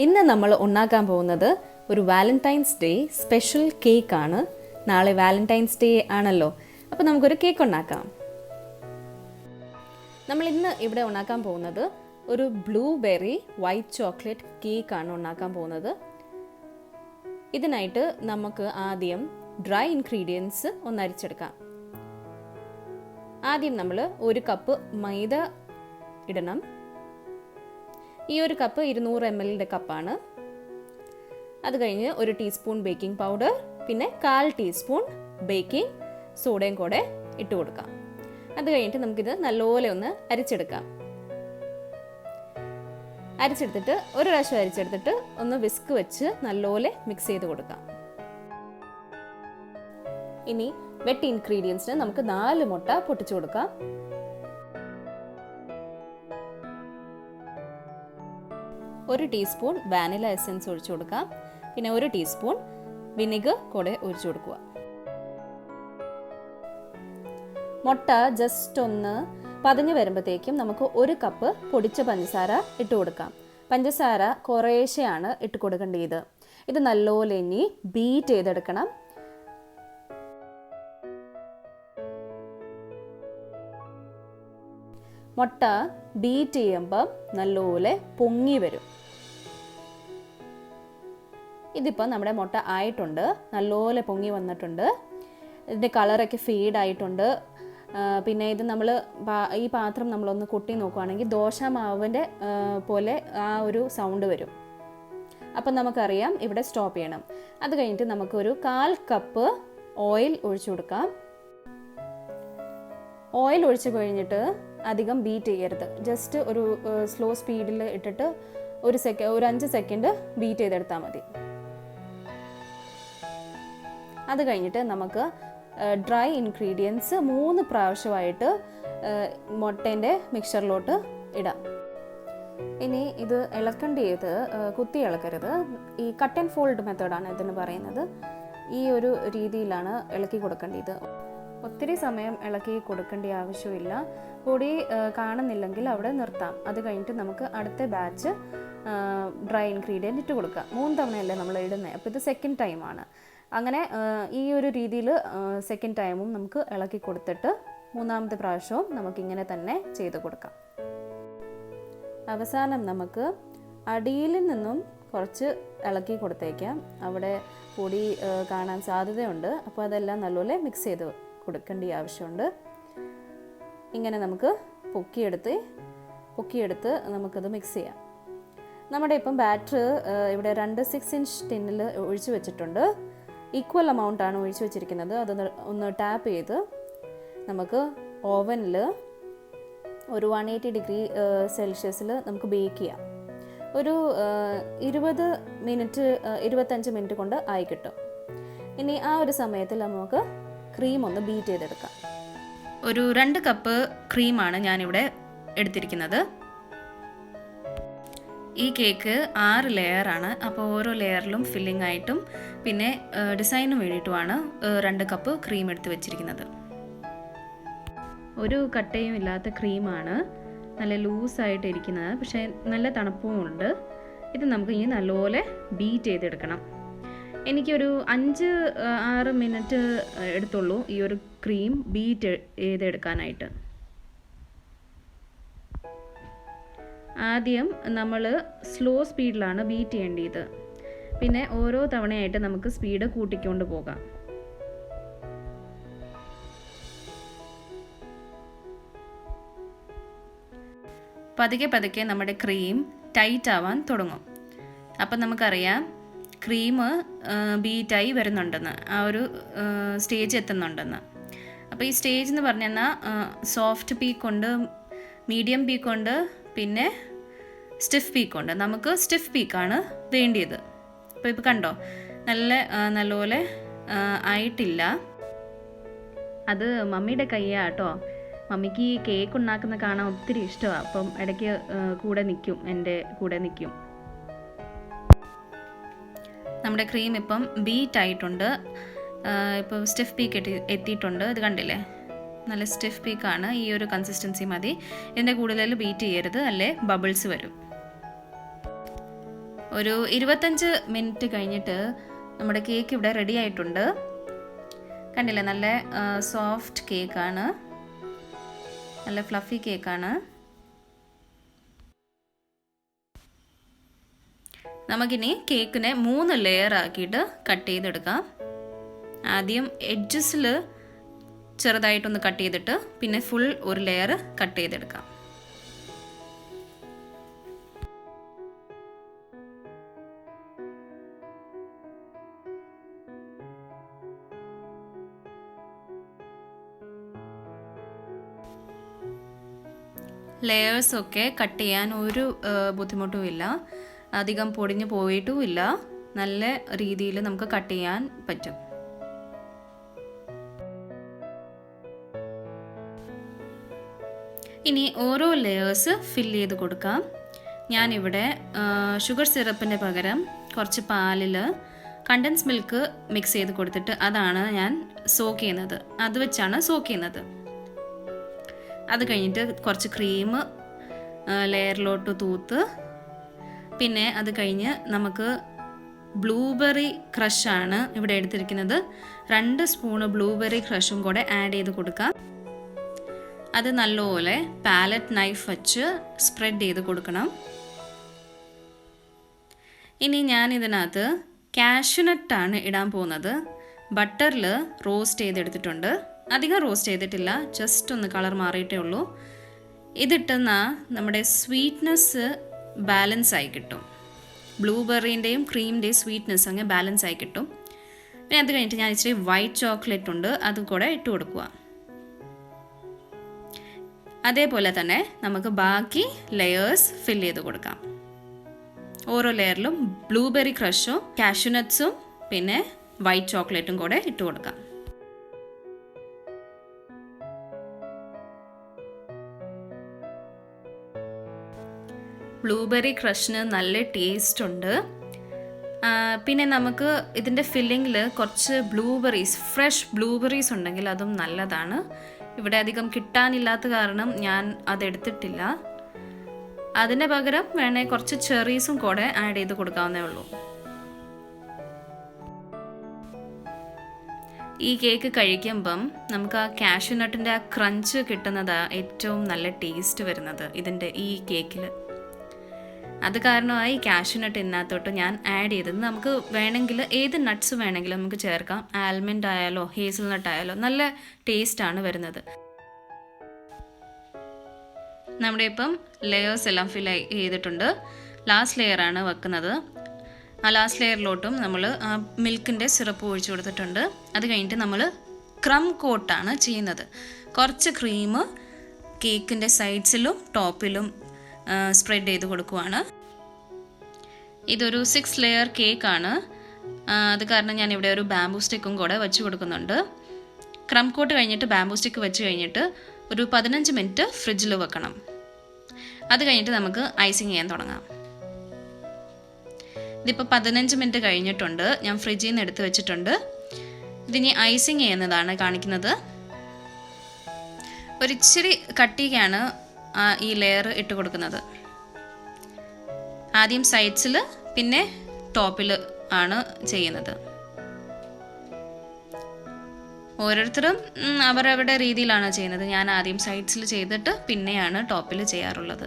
ഇന്ന് നമ്മൾ ഉണ്ടാക്കാൻ പോകുന്നത് ഒരു വാലന്റൈൻസ് ഡേ സ്പെഷ്യൽ കേക്കാണ്. നാളെ വാലന്റൈൻസ് ഡേ ആണല്ലോ, അപ്പോൾ നമുക്കൊരു കേക്ക് ഉണ്ടാക്കാം. നമ്മൾ ഇന്ന് ഇവിടെ ഉണ്ടാക്കാൻ പോകുന്നത് ഒരു ബ്ലൂബെറി വൈറ്റ് ചോക്ലേറ്റ് കേക്കാണ് ഉണ്ടാക്കാൻ പോകുന്നത്. ഇതിനായിട്ട് നമുക്ക് ആദ്യം ഡ്രൈ ഇൻഗ്രീഡിയൻസ് ഒന്ന് അരിച്ചെടുക്കാം. ആദ്യം നമ്മൾ 1 കപ്പ് മൈദ ഇടണം. ഈ ഒരു കപ്പ് 200 ml കപ്പാണ്. അത് കഴിഞ്ഞ് 1 ടീസ്പൂൺ ബേക്കിംഗ് പൗഡർ, പിന്നെ 1/4 ടീസ്പൂൺ ബേക്കിംഗ് സോഡയും കൂടെ ഇട്ട് കൊടുക്കാം. അത് കഴിഞ്ഞിട്ട് നമുക്കിത് നല്ലപോലെ ഒന്ന് അരിച്ചെടുക്കാം. അരിച്ചെടുത്തിട്ട് ഒരു പ്രാവശ്യം അരിച്ചെടുത്തിട്ട് ഒന്ന് വിസ്ക് വെച്ച് നല്ലപോലെ മിക്സ് ചെയ്ത് കൊടുക്കാം. ഇനി വെറ്റ് ഇൻഗ്രീഡിയൻസിന് നമുക്ക് 4 മുട്ട പൊട്ടിച്ചു കൊടുക്കാം. ഒരു ടീസ്പൂൺ വാനില എസൻസ് ഒഴിച്ചു കൊടുക്കാം. പിന്നെ 1 ടീസ്പൂൺ വിനെഗർ കൂടെ ഒഴിച്ചു കൊടുക്കുക. മുട്ട ജസ്റ്റ് ഒന്ന് പതഞ്ഞു വരുമ്പോഴത്തേക്കും നമുക്ക് 1 കപ്പ് പൊടിച്ച പഞ്ചസാര ഇട്ട് കൊടുക്കാം. പഞ്ചസാര കുറേശ്ശെയാണ് ഇട്ട് കൊടുക്കേണ്ടത്. ഇത് നല്ലപോലെ ഇനി ബീറ്റ് ചെയ്തെടുക്കണം. മുട്ട ബീറ്റ് ചെയ്യുമ്പം നല്ലപോലെ പൊങ്ങി വരും. ഇതിപ്പോൾ നമ്മുടെ മുട്ട ആയിട്ടുണ്ട്, നല്ലപോലെ പൊങ്ങി വന്നിട്ടുണ്ട്. ഇതിൻ്റെ കളറൊക്കെ ഫീഡ് ആയിട്ടുണ്ട്. പിന്നെ ഇത് നമ്മൾ ഈ പാത്രം നമ്മളൊന്ന് കൊട്ടി നോക്കുകയാണെങ്കിൽ ദോശമാവിൻ്റെ പോലെ ആ ഒരു സൗണ്ട് വരും. അപ്പം നമുക്കറിയാം ഇവിടെ സ്റ്റോപ്പ് ചെയ്യണം. അത് കഴിഞ്ഞിട്ട് നമുക്കൊരു 1/4 കപ്പ് ഓയിൽ ഒഴിച്ചു കൊടുക്കാം. ഓയിൽ ഒഴിച്ച് കഴിഞ്ഞിട്ട് അധികം ബീറ്റ് ചെയ്യരുത്. ജസ്റ്റ് ഒരു സ്ലോ സ്പീഡിൽ ഇട്ടിട്ട് ഒരു 5 സെക്കൻഡ് ബീറ്റ് ചെയ്തെടുത്താൽ മതി. അത് കഴിഞ്ഞിട്ട് നമുക്ക് ഡ്രൈ ഇൻഗ്രീഡിയൻസ് 3 പ്രാവശ്യമായിട്ട് മുട്ടേൻ്റെ മിക്സറിലോട്ട് ഇടാം. ഇനി ഇത് ഇളക്കേണ്ടത് കുത്തി ഇളക്കരുത്. ഈ കട്ട് ആൻഡ് ഫോൾഡ് മെത്തേഡാണ് ഇതിന് പറയുന്നത്. ഈ ഒരു രീതിയിലാണ് ഇളക്കി കൊടുക്കേണ്ടത്. ഒത്തിരി സമയം ഇളക്കി കൊടുക്കേണ്ട ആവശ്യമില്ല. പൊടി കാണുന്നില്ലെങ്കിൽ അവിടെ നിർത്താം. അത് കഴിഞ്ഞിട്ട് നമുക്ക് അടുത്ത ബാച്ച് ഡ്രൈ ഇൻഗ്രീഡിയൻറ്റ് ഇട്ട് കൊടുക്കാം. 3 തവണയല്ലേ നമ്മൾ ഇടുന്നത്, അപ്പോൾ ഇത് സെക്കൻഡ് ടൈമാണ്. അങ്ങനെ ഈ ഒരു രീതിയിൽ സെക്കൻഡ് ടൈമും നമുക്ക് ഇളക്കി കൊടുത്തിട്ട് 3ാമത്തെ പ്രാവശ്യവും നമുക്കിങ്ങനെ തന്നെ ചെയ്ത് കൊടുക്കാം. അവസാനം നമുക്ക് അടിയിൽ നിന്നും കുറച്ച് ഇളക്കി കൊടുത്തേക്കാം. അവിടെ പൊടി കാണാൻ സാധ്യതയുണ്ട്. അപ്പോൾ അതെല്ലാം നല്ലപോലെ മിക്സ് ചെയ്ത് കൊടുക്കേണ്ട ആവശ്യമുണ്ട്. ഇങ്ങനെ നമുക്ക് പൊക്കിയെടുത്ത് നമുക്കത് മിക്സ് ചെയ്യാം. നമ്മുടെ ഇപ്പം ബാറ്റർ ഇവിടെ 2 6 ഇഞ്ച് ടിന്നിൽ ഒഴിച്ചു വെച്ചിട്ടുണ്ട്. ഈക്വൽ എമൗണ്ട് ആണ് ഒഴിച്ചു വെച്ചിരിക്കുന്നത്. അത് ഒന്ന് ടാപ്പ് ചെയ്ത് നമുക്ക് ഓവനിൽ ഒരു 180 ഡിഗ്രി സെൽഷ്യസിൽ നമുക്ക് ബേക്ക് ചെയ്യാം. ഒരു 25 മിനിറ്റ് കൊണ്ട് ആയി കിട്ടും. ഇനി ആ ഒരു സമയത്തിൽ നമുക്ക് ക്രീം ഒന്ന് ബീറ്റ് ചെയ്തെടുക്കാം. ഒരു 2 കപ്പ് ക്രീമാണ് ഞാനിവിടെ എടുത്തിരിക്കുന്നത്. ഈ കേക്ക് 6 ലെയറാണ്. അപ്പോൾ ഓരോ ലെയറിലും ഫില്ലിംഗ് ആയിട്ടും പിന്നെ ഡിസൈനും വേണ്ടിയിട്ടുമാണ് 2 കപ്പ് ക്രീം എടുത്ത് വെച്ചിരിക്കുന്നത്. ഒരു കട്ടയും ഇല്ലാത്ത ക്രീമാണ്, നല്ല ലൂസായിട്ട് ഇരിക്കുന്നത്. പക്ഷേ നല്ല തണുപ്പും ഉണ്ട്. ഇത് നമുക്ക് ഇനി നല്ലപോലെ ബീറ്റ് ചെയ്തെടുക്കണം. എനിക്കൊരു 5-6 മിനിറ്റ് എടുത്തുള്ളൂ ഈ ഒരു ക്രീം ബീറ്റ് ചെയ്തെടുക്കാനായിട്ട്. ആദ്യം നമ്മൾ സ്ലോ സ്പീഡിലാണ് ബീറ്റ് ചെയ്യേണ്ടത്. പിന്നെ ഓരോ തവണയായിട്ട് നമുക്ക് സ്പീഡ് കൂട്ടിക്കൊണ്ട് പോകാം. പതുക്കെ നമ്മുടെ ക്രീം ടൈറ്റ് ആവാൻ തുടങ്ങും. അപ്പം നമുക്കറിയാം ക്രീം ബീറ്റായി വരുന്നുണ്ടെന്ന്, ആ ഒരു സ്റ്റേജ് എത്തുന്നുണ്ടെന്ന്. അപ്പോൾ ഈ സ്റ്റേജ് എന്ന് പറഞ്ഞു കഴിഞ്ഞാൽ സോഫ്റ്റ് പീക്കുണ്ട്, മീഡിയം പീക്കുണ്ട്, പിന്നെ സ്റ്റിഫ് പീക്കുണ്ട്. നമുക്ക് സ്റ്റിഫ് പീക്കാണ് വേണ്ടിയത്. അപ്പോൾ ഇപ്പോൾ കണ്ടോ, നല്ലപോലെ ആയിട്ടില്ല. അത് മമ്മിയുടെ കയ്യാണ് കേട്ടോ. മമ്മിക്ക് ഈ കേക്ക് ഉണ്ടാക്കുന്ന കാണാൻ ഒത്തിരി ഇഷ്ടമാണ്. അപ്പം ഇടയ്ക്ക് എൻ്റെ കൂടെ നിൽക്കും. നമ്മുടെ ക്രീം ഇപ്പം ബീറ്റ് ആയിട്ടുണ്ട്. ഇപ്പോൾ സ്റ്റിഫ് പീക്ക് എത്തിയിട്ടുണ്ട്. ഇത് കണ്ടില്ലേ, നല്ല സ്റ്റിഫ് പീക്കാണ്. ഈ ഒരു കൺസിസ്റ്റൻസി മതി. ഇതിൻ്റെ കൂടുതൽ ബീറ്റ് ചെയ്യരുത്, അല്ലേ ബബിൾസ് വരും. ഒരു 25 മിനിറ്റ് കഴിഞ്ഞിട്ട് നമ്മുടെ കേക്ക് ഇവിടെ റെഡി ആയിട്ടുണ്ട്. കണ്ടില്ലേ, നല്ല സോഫ്റ്റ് കേക്കാണ്, നല്ല ഫ്ലഫി കേക്കാണ്. നമുക്കിനി കേക്കിനെ 3 ലെയർ ആക്കിയിട്ട് കട്ട് ചെയ്തെടുക്കാം. ആദ്യം എഡ്ജസിൽ ചെറുതായിട്ടൊന്ന് കട്ട് ചെയ്തിട്ട് പിന്നെ ഫുൾ ഒരു ലെയർ കട്ട് ചെയ്തെടുക്കാം. ലെയേഴ്സൊക്കെ കട്ട് ചെയ്യാൻ ഒരു ബുദ്ധിമുട്ടുമില്ല, അധികം പൊടിഞ്ഞു പോയിട്ടുമില്ല, നല്ല രീതിയിൽ നമുക്ക് കട്ട് ചെയ്യാൻ പറ്റും. ഇനി ഓരോ ലെയേഴ്സ് ഫില്ല് ചെയ്ത് കൊടുക്കാം. ഞാനിവിടെ ഷുഗർ സിറപ്പിന് പകരം കുറച്ച് പാലിൽ കണ്ടൻസ് മിൽക്ക് മിക്സ് ചെയ്ത് കൊടുത്തിട്ട് അതാണ് ഞാൻ സോക്ക് ചെയ്യുന്നത്, അത് വെച്ചാണ് സോക്ക് ചെയ്യുന്നത്. അത് കഴിഞ്ഞിട്ട് കുറച്ച് ക്രീം ലെയറിലോട്ട് തൂത്ത്, പിന്നെ അത് കഴിഞ്ഞ് നമുക്ക് ബ്ലൂബെറി ക്രഷാണ് ഇവിടെ എടുത്തിരിക്കുന്നത്. 2 സ്പൂണ് ബ്ലൂബെറി ക്രഷും കൂടെ ആഡ് ചെയ്ത് കൊടുക്കാം. അത് നല്ലപോലെ പാലറ്റ് നൈഫ് വെച്ച് സ്പ്രെഡ് ചെയ്ത് കൊടുക്കണം. ഇനി ഞാൻ ഇതിനകത്ത് കാഷ്യൂനട്ടാണ് ഇടാൻ പോകുന്നത്. ബട്ടറിൽ റോസ്റ്റ് ചെയ്തെടുത്തിട്ടുണ്ട്, അധികം റോസ്റ്റ് ചെയ്തിട്ടില്ല, ജസ്റ്റ് ഒന്ന് കളർ മാറിയിട്ടേ ഉള്ളൂ. ഇതിട്ടെന്ന നമ്മുടെ സ്വീറ്റ്നെസ് ബാലൻസ് ആയി കിട്ടും, ബ്ലൂബെറിൻ്റെയും ക്രീമിൻ്റെയും സ്വീറ്റ്നെസ് അങ്ങ് ബാലൻസ് ആയി കിട്ടും. പിന്നെ അത് കഴിഞ്ഞിട്ട് ഞാൻ ഇച്ചിരി വൈറ്റ് ചോക്ലേറ്റ് ഉണ്ട്, അതും കൂടെ ഇട്ട് കൊടുക്കുക. അതേപോലെ തന്നെ നമുക്ക് ബാക്കി ലെയേഴ്സ് ഫില്ല് ചെയ്ത് കൊടുക്കാം. ഓരോ ലെയറിലും ബ്ലൂബെറി ക്രഷും കാഷ്യൂനട്ട്സും പിന്നെ വൈറ്റ് ചോക്ലേറ്റും കൂടെ ഇട്ട് കൊടുക്കാം. ബ്ലൂബെറി ക്രഷിന് നല്ല ടേസ്റ്റ് ഉണ്ട്. പിന്നെ നമുക്ക് ഇതിൻ്റെ ഫില്ലിങ്ങിൽ കുറച്ച് ബ്ലൂബെറീസ്, ഫ്രഷ് ബ്ലൂബെറീസ് ഉണ്ടെങ്കിൽ അതും നല്ലതാണ്. ഇവിടെ അധികം കിട്ടാനില്ലാത്ത കാരണം ഞാൻ അതെടുത്തിട്ടില്ല. അതിന് പകരം വേണേൽ കുറച്ച് ചെറീസും കൂടെ ആഡ് ചെയ്ത് കൊടുക്കാവുന്നേ ഉള്ളൂ. ഈ കേക്ക് കഴിക്കുമ്പം നമുക്ക് ആ കാഷ്യൂനട്ടിൻ്റെ ആ ക്രഞ്ച് കിട്ടുന്നതാണ് ഏറ്റവും നല്ല ടേസ്റ്റ് വരുന്നത് ഇതിൻ്റെ ഈ കേക്കിൽ. അത് കാരണമായി കാഷ്യൂനട്ട് ഇതിനകത്തോട്ട് ഞാൻ ആഡ് ചെയ്തത്. നമുക്ക് വേണമെങ്കിൽ ഏത് നട്ട്സ് വേണമെങ്കിലും നമുക്ക് ചേർക്കാം. ആൽമണ്ട് ആയാലോ ഹേസൽനട്ട് ആയാലോ നല്ല ടേസ്റ്റാണ് വരുന്നത്. നമ്മുടെ ഇപ്പം ലെയേഴ്സ് എല്ലാം ഫിൽ ചെയ്തിട്ടുണ്ട്. ലാസ്റ്റ് ലെയറാണ് വെക്കുന്നത്. ആ ലാസ്റ്റ് ലെയറിലോട്ടും നമ്മൾ മിൽക്കിൻ്റെ സിറപ്പ് ഒഴിച്ചു കൊടുത്തിട്ടുണ്ട്. അത് കഴിഞ്ഞിട്ട് നമ്മൾ ക്രം കോട്ടാണ് ചെയ്യുന്നത്. കുറച്ച് ക്രീം കേക്കിൻ്റെ സൈഡ്സിലും ടോപ്പിലും സ്പ്രെഡ് ചെയ്ത് കൊടുക്കുവാണ്. ഇതൊരു 6 ലെയർ കേക്കാണ്, അത് കാരണം ഞാൻ ഇവിടെ ഒരു ബാംബൂ സ്റ്റിക്കും കൂടെ വെച്ച് കൊടുക്കുന്നുണ്ട്. ക്രം കോട്ട് കഴിഞ്ഞിട്ട് ബാംബൂ സ്റ്റിക്ക് വെച്ച് കഴിഞ്ഞിട്ട് ഒരു 15 മിനിറ്റ് ഫ്രിഡ്ജിൽ വെക്കണം. അത് കഴിഞ്ഞിട്ട് നമുക്ക് ഐസിങ് ചെയ്യാൻ തുടങ്ങാം. ഇതിപ്പോൾ 15 മിനിറ്റ് കഴിഞ്ഞിട്ടുണ്ട്, ഞാൻ ഫ്രിഡ്ജിൽ നിന്ന് എടുത്ത് വെച്ചിട്ടുണ്ട്. ഇതിനി ഐസിങ് ചെയ്യുന്നതാണ് കാണിക്കുന്നത്. ഒരിച്ചിരി കട്ടിക്കാണ് ഈ ലെയർ ഇട്ട് കൊടുക്കുന്നത്. ആദ്യം സൈഡ്സിൽ പിന്നെ ടോപ്പിൽ ആണ് ചെയ്യുന്നത്. ഓരോരുത്തരും അവരവരുടെ രീതിയിലാണ് ചെയ്യുന്നത്. ഞാൻ ആദ്യം സൈഡ്സിൽ ചെയ്തിട്ട് പിന്നെയാണ് ടോപ്പിൽ ചെയ്യാറുള്ളത്.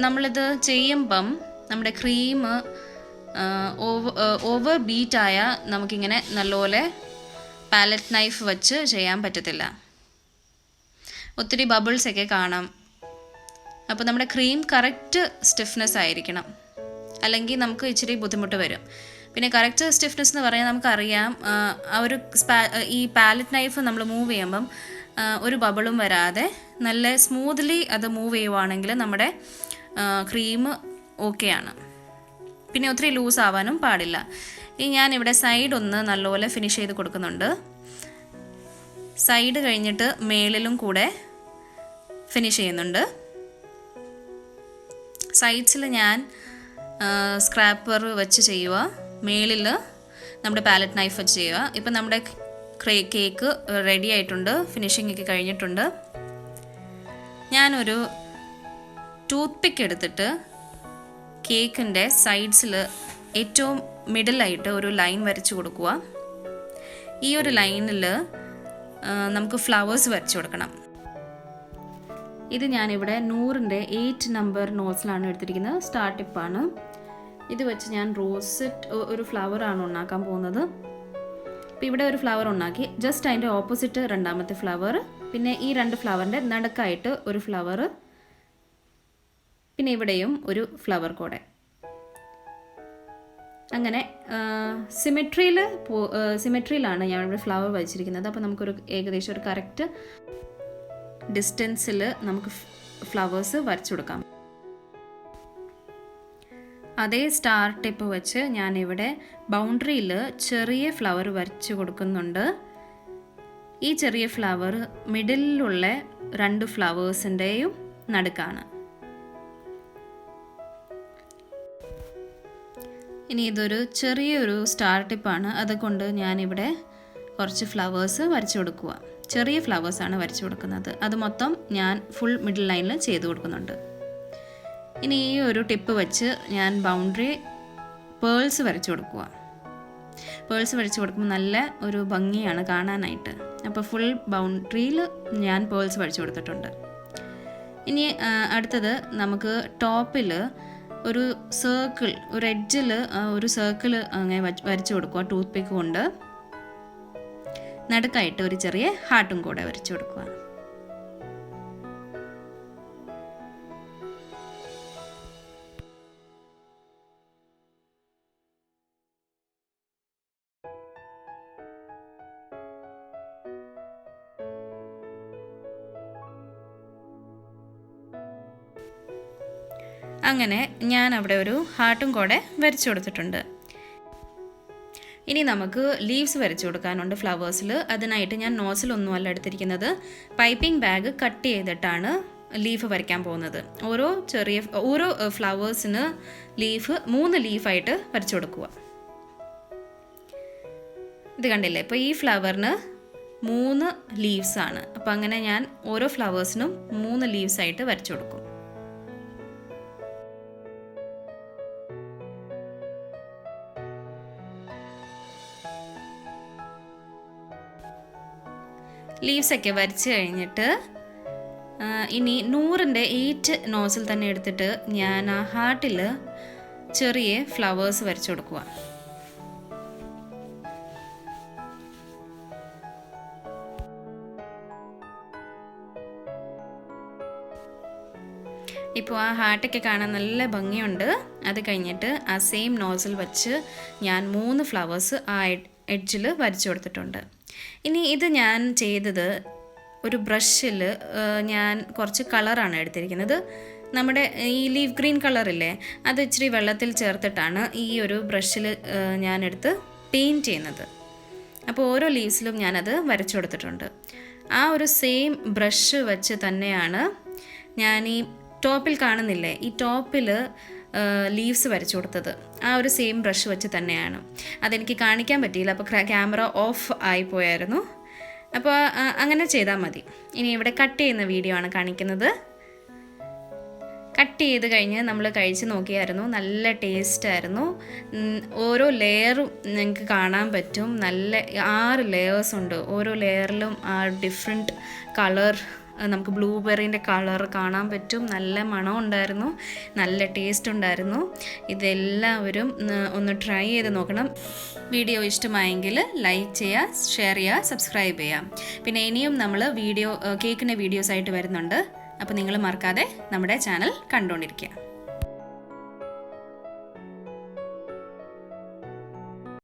നമ്മളിത് ചെയ്യുമ്പം നമ്മുടെ ക്രീം ഓവർ ബീറ്റായ നമുക്കിങ്ങനെ നല്ലപോലെ പാലറ്റ് നൈഫ് വെച്ച് ചെയ്യാൻ പറ്റത്തില്ല. ഒത്തിരി ബബിൾസൊക്കെ കാണാം. അപ്പോൾ നമ്മുടെ ക്രീം കറക്റ്റ് സ്റ്റിഫ്നെസ് ആയിരിക്കണം, അല്ലെങ്കിൽ നമുക്ക് ഇച്ചിരി ബുദ്ധിമുട്ട് വരും. പിന്നെ കറക്റ്റ് സ്റ്റിഫ്നെസ് എന്ന് പറയാൻ നമുക്കറിയാം, ആ ഒരു ഈ പാലറ്റ് നൈഫ് നമ്മൾ മൂവ് ചെയ്യുമ്പം ഒരു ബബിളും വരാതെ നല്ല സ്മൂത്ത്ലി അത് മൂവ് ചെയ്യുവാണെങ്കിൽ നമ്മുടെ ക്രീം ഓക്കെയാണ്. പിന്നെ ഒത്തിരി ലൂസ് ആവാനും പാടില്ല. ഞാനിവിടെ സൈഡ് ഒന്ന് നല്ലപോലെ ഫിനിഷ് ചെയ്ത് കൊടുക്കുന്നുണ്ട്. സൈഡ് കഴിഞ്ഞിട്ട് മേളിലും കൂടെ ഫിനിഷ് ചെയ്യുന്നുണ്ട്. സൈഡ്സിൽ ഞാൻ സ്ക്രാപ്പർ വെച്ച് ചെയ്യുക, മേളിൽ നമ്മുടെ പാലറ്റ് നൈഫ് വെച്ച് ചെയ്യുക. ഇപ്പം നമ്മുടെ കേക്ക് റെഡി ആയിട്ടുണ്ട്, ഫിനിഷിംഗ് ഒക്കെ കഴിഞ്ഞിട്ടുണ്ട്. ഞാനൊരു ടൂത്ത് പിക്ക് എടുത്തിട്ട് കേക്കിൻ്റെ സൈഡ്സിൽ ഏറ്റവും മിഡിലായിട്ട് ഒരു ലൈൻ വരച്ച് കൊടുക്കുക. ഈ ഒരു ലൈനിൽ നമുക്ക് ഫ്ലവേഴ്സ് വരച്ച് കൊടുക്കണം. ഇത് ഞാനിവിടെ 100ൻ്റെ 8 നമ്പർ നോസിലാണ് എടുത്തിരിക്കുന്നത്. സ്റ്റാർ ടിപ്പാണ്. ഇത് വെച്ച് ഞാൻ റോസറ്റ് ഒരു ഫ്ലവറാണ് ഉണ്ടാക്കാൻ പോകുന്നത്. അപ്പോൾ ഇവിടെ ഒരു ഫ്ലവർ ഉണ്ടാക്കി, ജസ്റ്റ് അതിൻ്റെ ഓപ്പോസിറ്റ് രണ്ടാമത്തെ ഫ്ലവർ, പിന്നെ ഈ 2 ഫ്ലവറിൻ്റെ നടുക്കായിട്ട് ഒരു ഫ്ലവർ, പിന്നെ ഇവിടെയും ഒരു ഫ്ലവർ കൂടെ. അങ്ങനെ സിമെട്രിയിലാണ് ഞാൻ ഇവിടെ ഫ്ലവർ വച്ചിരിക്കുന്നത്. അപ്പോൾ നമുക്കൊരു ഏകദേശം ഒരു കറക്റ്റ് ഡിസ്റ്റൻസിൽ നമുക്ക് ഫ്ലവേഴ്സ് വരച്ചു കൊടുക്കാം. അതേ സ്റ്റാർ ടിപ്പ് വെച്ച് ഞാനിവിടെ ബൗണ്ടറിയിൽ ചെറിയ ഫ്ലവർ വരച്ച് കൊടുക്കുന്നുണ്ട്. ഈ ചെറിയ ഫ്ലവർ മിഡിലുള്ള 2 ഫ്ലവേഴ്സിൻ്റെയും നടുക്കാണ്. ഇനി ഇതൊരു ചെറിയൊരു സ്റ്റാർ ടിപ്പാണ്, അതുകൊണ്ട് ഞാനിവിടെ കുറച്ച് ഫ്ലവേഴ്സ് വരച്ചു കൊടുക്കുക. ചെറിയ ഫ്ലവേഴ്സാണ് വരച്ചു കൊടുക്കുന്നത്. അത് മൊത്തം ഞാൻ ഫുൾ മിഡിൽ ലൈനിൽ ചെയ്ത് കൊടുക്കുന്നുണ്ട്. ഇനി ഈ ഒരു ടിപ്പ് വെച്ച് ഞാൻ ബൗണ്ടറി പേൾസ് വരച്ചു കൊടുക്കുക. പേൾസ് വരച്ചു കൊടുക്കുമ്പോൾ നല്ല ഒരു ഭംഗിയാണ് കാണാനായിട്ട്. അപ്പോൾ ഫുൾ ബൗണ്ടറിയിൽ ഞാൻ പേൾസ് വരച്ചു കൊടുത്തിട്ടുണ്ട്. ഇനി അടുത്തത് നമുക്ക് ടോപ്പിൽ ഒരു സർക്കിൾ, ഒരു എഡ്ജിൽ ഒരു സർക്കിൾ അങ്ങനെ വരച്ചു കൊടുക്കുക ടൂത്ത് പിക്ക് കൊണ്ട്. നടുക്കായിട്ട് ഒരു ചെറിയ ഹാർട്ടും കൂടെ വരച്ചു കൊടുക്കുക. അങ്ങനെ ഞാൻ അവിടെ ഒരു ഹാർട്ടും കൂടെ വരച്ചു കൊടുത്തിട്ടുണ്ട്. ഇനി നമുക്ക് ലീവ്സ് വരച്ചു കൊടുക്കാനുണ്ട് ഫ്ലവേഴ്സിൽ. അതിനായിട്ട് ഞാൻ നോസിലൊന്നുമല്ല എടുത്തിരിക്കുന്നത്, പൈപ്പിംഗ് ബാഗ് കട്ട് ചെയ്തിട്ടാണ് ലീഫ് വരയ്ക്കാൻ പോകുന്നത്. ഓരോ ഫ്ലവേഴ്സിന് 3 ലീഫായിട്ട് വരച്ചു കൊടുക്കുക. ഇത് കണ്ടില്ലേ, ഇപ്പോൾ ഈ ഫ്ലവറിന് 3 ലീവ്സാണ്. അപ്പോൾ അങ്ങനെ ഞാൻ ഓരോ ഫ്ലവേഴ്സിനും 3 ലീവ്സായിട്ട് വരച്ചു കൊടുക്കും. ലീവ്സൊക്കെ വരച്ച് കഴിഞ്ഞിട്ട് ഇനി 100ൻ്റെ 8 നോസിൽ തന്നെ എടുത്തിട്ട് ഞാൻ ആ ഹാർട്ടിൽ ചെറിയ ഫ്ലവേഴ്സ് വരച്ചു കൊടുക്കുക. ഇപ്പോൾ ആ ഹാർട്ടൊക്കെ കാണാൻ നല്ല ഭംഗിയുണ്ട്. അത് കഴിഞ്ഞിട്ട് ആ സെയിം നോസിൽ വെച്ച് ഞാൻ 3 ഫ്ലവേഴ്സ് ആ എഡ്ജിൽ വരച്ചു കൊടുത്തിട്ടുണ്ട്. ഇനി ഇത് ഞാൻ ചെയ്തത് ഒരു ബ്രഷിൽ ഞാൻ കുറച്ച് കളറാണ് എടുത്തിരിക്കുന്നത്. നമ്മുടെ ഈ ലീഫ് ഗ്രീൻ കളറില്ലേ, അത് ഇച്ചിരി വെള്ളത്തിൽ ചേർത്തിട്ടാണ് ഈ ഒരു ബ്രഷിൽ ഞാനെടുത്ത് പെയിൻറ്റ് ചെയ്യുന്നത്. അപ്പോൾ ഓരോ ലീവ്സിലും ഞാനത് വരച്ചു കൊടുത്തിട്ടുണ്ട്. ആ ഒരു സെയിം ബ്രഷ് വെച്ച് തന്നെയാണ് ഞാൻ ഈ ടോപ്പിൽ കാണുന്നില്ലേ, ഈ ടോപ്പിൽ ലീവ്സ് വരച്ചു കൊടുത്തത് ആ ഒരു സെയിം ബ്രഷ് വെച്ച് തന്നെയാണ്. അതെനിക്ക് കാണിക്കാൻ പറ്റിയില്ല, അപ്പോൾ ക്യാമറ ഓഫ് ആയിപ്പോയായിരുന്നു. അപ്പോൾ അങ്ങനെ ചെയ്താൽ മതി. ഇനി ഇവിടെ കട്ട് ചെയ്യുന്ന വീഡിയോ ആണ് കാണിക്കുന്നത്. കട്ട് ചെയ്ത് കഴിഞ്ഞ് നമ്മൾ കഴിച്ച് നോക്കിയായിരുന്നു, നല്ല ടേസ്റ്റായിരുന്നു. ഓരോ ലെയറും നിങ്ങൾക്ക് കാണാൻ പറ്റും. നല്ല 6 ലെയേഴ്സ് ഉണ്ട്. ഓരോ ലെയറിലും ആ ഡിഫറെൻറ്റ് കളർ, നമുക്ക് ബ്ലൂബെറീൻ്റെ കളർ കാണാൻ പറ്റും. നല്ല മണം ഉണ്ടായിരുന്നു, നല്ല ടേസ്റ്റ് ഉണ്ടായിരുന്നു. ഇതെല്ലാവരും ഒന്ന് ട്രൈ ചെയ്ത് നോക്കണം. വീഡിയോ ഇഷ്ടമായെങ്കിൽ ലൈക്ക് ചെയ്യുക, ഷെയർ ചെയ്യുക, സബ്സ്ക്രൈബ് ചെയ്യാം. പിന്നെ ഇനിയും നമ്മൾ കേക്കിൻ്റെ വീഡിയോസായിട്ട് വരുന്നുണ്ട്. അപ്പോൾ നിങ്ങൾ മറക്കാതെ നമ്മുടെ ചാനൽ കണ്ടുകൊണ്ടിരിക്കുക.